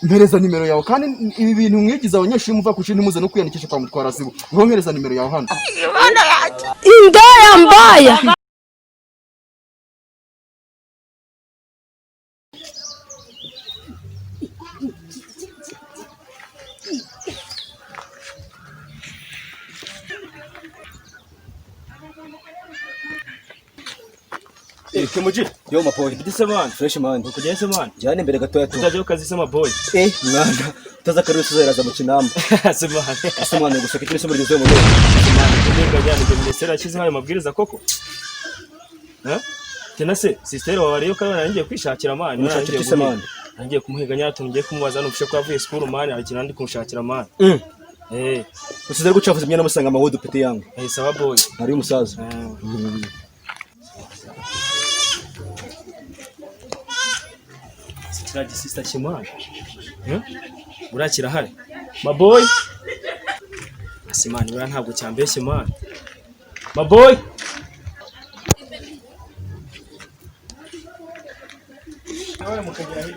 mpereza nimero yawe kandi ibi bintu mwigize abanyeshuri muva ku kintu muze no kwiyandikisha kwa Mutwara Sibo ngo mpereza nimero yawe hano indaya mbaya Kemuji, yo maboy, bidise man, fresh man, ukugeze man. Jane imbere gato yato. Utaje ukazi sama boy. Mwana, utazakari usuzera mu kinamba. Semana gushaka ikindi somo rizo mu boy. Semana njyane ngo ministeri ashize hayo mabwiriza koko. Tenase, sister wawe ariyo kandi narangiye kwishakira man, narangiye kusemana. Narangiye kumuhiga nyato ngiye kumubaza nufishe kwa vuye school man, arikina ndi kumushakira man. Usizere gucavuza imyana musanga amahudu pete yangu. Sawa boy. Ari umusaza. Kiragi sister Kimana. Urakira hari. Maboy. Asimani ura ntabwo cyambeshye man. Maboy.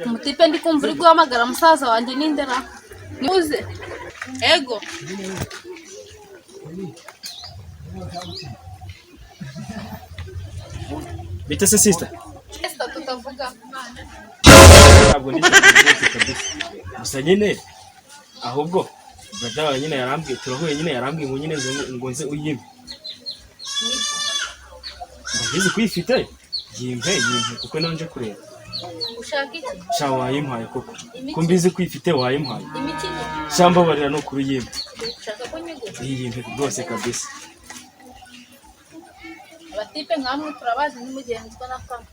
Mutipe ndi kumva uri guhamagara musaza wanjye nindera. Niuze. Ego. Bite se sister? Sister tutavuga. Ntabwo ndi gusa nyine ahubwo brother nyine yarambwiye turahuye nyine yarambwiye ngo nyine ngo nze uyime ndagize kwifite yimve kuko nanje kureba ushaka iki sha wayimpaye koko ko mbizi kwifite wayimpaye imiki shamba barira no kuri yimve ushaka ko nyiguze yimve rwose kabisa abatipe nkamwe turabazi n'umugenzwa na fama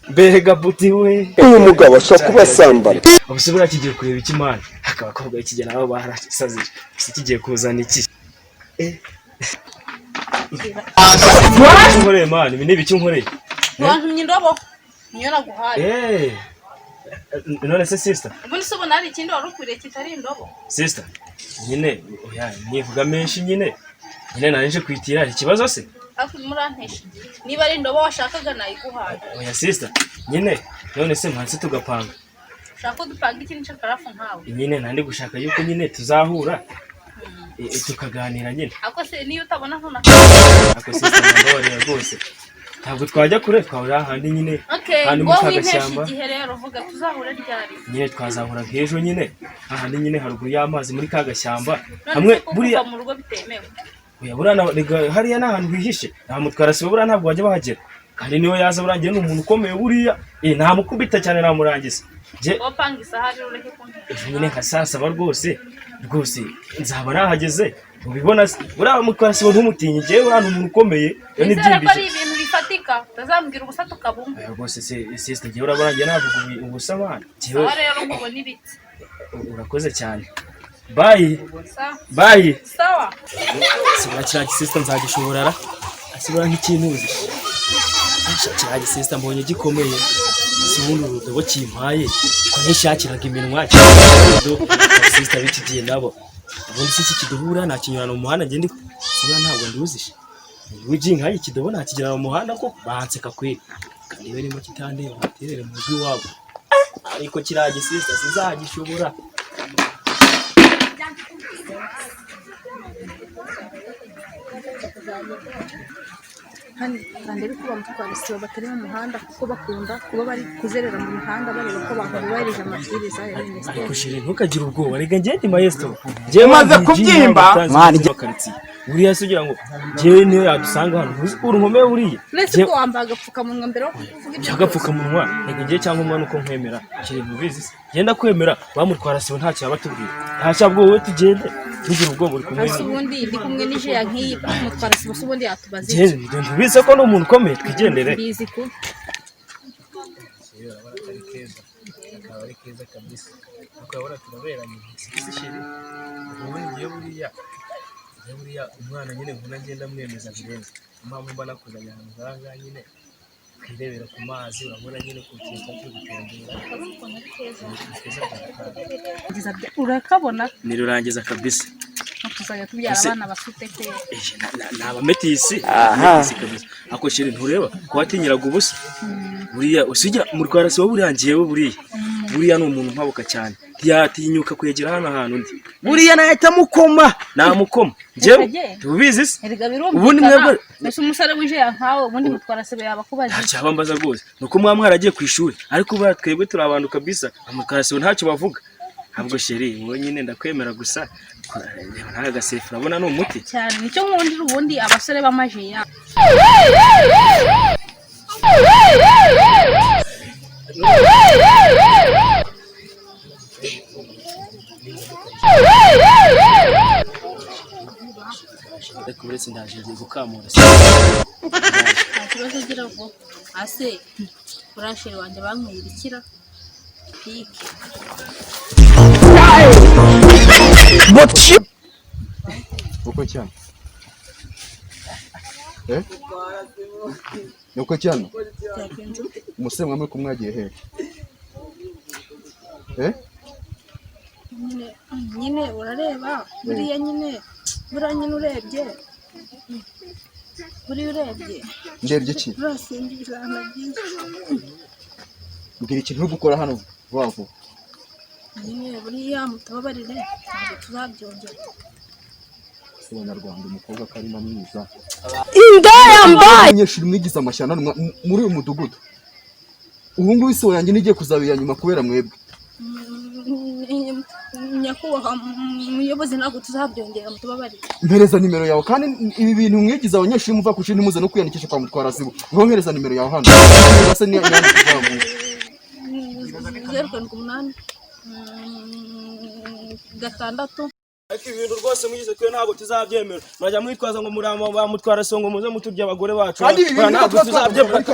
Mbega buti we uyu mugabo ashaka kubasambana ubusubira kigiye kureba ikimana akabakobwa ikigena abo barasazije kigiye kuzana iki nkore man ibi nibi cyunkoreye wantumye indobo niyo naguhaye none se sister ubundi se ubona ari ikindi wari ukwiriye kitari indobo sister nyine oya nivuga menshi nyine naje kwitira ikibazo se afu murantesha niba ari indobo washakaga nayiguhaye oya sister nyine none se mwanse tugapanga ushaka dupanga iki nico karafu nkawe nyine nandi gushaka yuko nyine tuzahura tukaganira nyine ako se niyo utabona ntuna ako sister ndabona rwose ntabwo twajya kure twahura handi nyine handi mu kagashyamba igihe rero vuga tuzahura ryari nyine twazahura nk'ejo nyine handi nyine haruguru y'amazi muri kagashyamba hamwe buriya mu rugo bitemewe oya burana hariya n'ahantu hihishe nta Mutwara Sibo burana ntabwo wajya bahagera kandi niyo yaza burangiye n'umuntu ukomeye buriya nta mukubita cyane namurangiza je opanga isahari ureke kuntu nyine nka sasa rwose nzaba nahageze ubibona buriya Mutwara Sibo ntumutinye je burana umuntu ukomeye ni byimbije ari ibintu bifatika tazambwira ubusa tukabumva rwose sister je uraburangiye navuga ubusabana jewe rero mubona ibiti urakoze cyane bye sawa sibura kiragi sister nzagishobora asibura nk'ikintu uzi kiragi sister mbonye gikomeye sibundi urudobo kimpaye ko nishakiraga iminwa sister bikigiye nabo ubundi se kiduhura nta kinyurana mu muhanda ngende sibura ntabwo nduzishe wiji nkayi kidobo nta kigera mu muhanda ko banseka kwe kandi barimo kitande baterere mu rwi wabo ariko kiragi sister sizagishobora hani kandi biko Mutwara Sibo batari mu muhanda kuko bakunda kuba bari kuzerera mu muhanda bareba ko bahubahirije amabwiriza ya minisiteri kushire ntukagire ubwoba rega ngende maestro maze kubyimba mwana buriya se ugira ngo jewe niyo yadusanga hano uri nkome buriya nese ko wambaga agapfukamunwa mbere yo kuvuga ibyo agapfukamunwa rega ngiye cyangwa umwana uko nkwemera kiri mubizi genda kwemera Mutwara Sibo nta cyabatubwira nta cyabwo wowe tugende nigire ubwo muri kumwe ubundi ndi kumwe nije ya nkiyi Mutwara Sibo ubundi yatubaze je ndubize ko no umuntu ukomeye twigendere bizi ko akaba keza kabisa ukabona turaberanye sikishiri ubundi ngiye buriya umwana nyine nkuna ngenda mwemeza birenze impamvu mba nakuzanya ahantu nkanga nyine kwirebera ku mazi urabona nyine ku kintu cyo gutembera urakabona nirurangiza kabisa tuzajya tubyara abana basute pe. Naba metisi. Ako shiri ntureba ko watinyiraga ubusa. Buriya usijya mu Rwanda se buriya ngiyewe buriya ni umuntu mpabuka cyane. Ntiyatinyuka kwegera hano ahantu ndi. Buriya nahita mukoma. Namukoma. Njewe tubizi se. Ubundi mwebwe mbese umusare wije yankawe ubundi mutwara sebe yabakubaje. Cyaba mbaza rwose. Nuko mwaragiye ku ishuri ariko bara twebwe turi abantu kabisa. Amukara se ntacyo bavuga. Ntabwo sheri wowe nyine ndakwemera gusa. Nta gasefu urabona ni umuti. Cyane nicyo nkundira ubundi abasore b'amaje ya. Ariko uretse ndaje gukamura ikibazo gira ngo ase urasheri wanjye bamwirikira pike uko cyane uko cyane umusore mwamwe kumwagiye hehe nyine urareba buriya nyine urebye ndebye iki urasingiza nagiye mbwira ikintu uri gukora hano vuba vuba nyine buriya mutababarire ntabwo tuzabyongera Abanyarwanda umukobwa karimo mwiza Indaya mbaye abanyeshuri mwigize amashyano muri uyu mudugudu ubu ngubu isi yanjye nigiye kuzabira nyuma kubera mwebwe nyakubahwa umuyobozi ntabwo tuzabyongera mutubabarire mpereza nimero yawe kandi ibi bintu mwigize abanyeshuri muva ku ishuri muze no kwiyandikisha kwa Mutwara Sibo mpereza nimero yawe hano base ni yandi kuzamu 0.8 gatandatu. Ariko ibintu rwose mugize twe ntabwo tuzabyemera. Murajya mwitwaza ngo murama ba Mutwara Songo muze muturya abagore bacu. Kandi ibi bintu ntabwo tuzabyemera.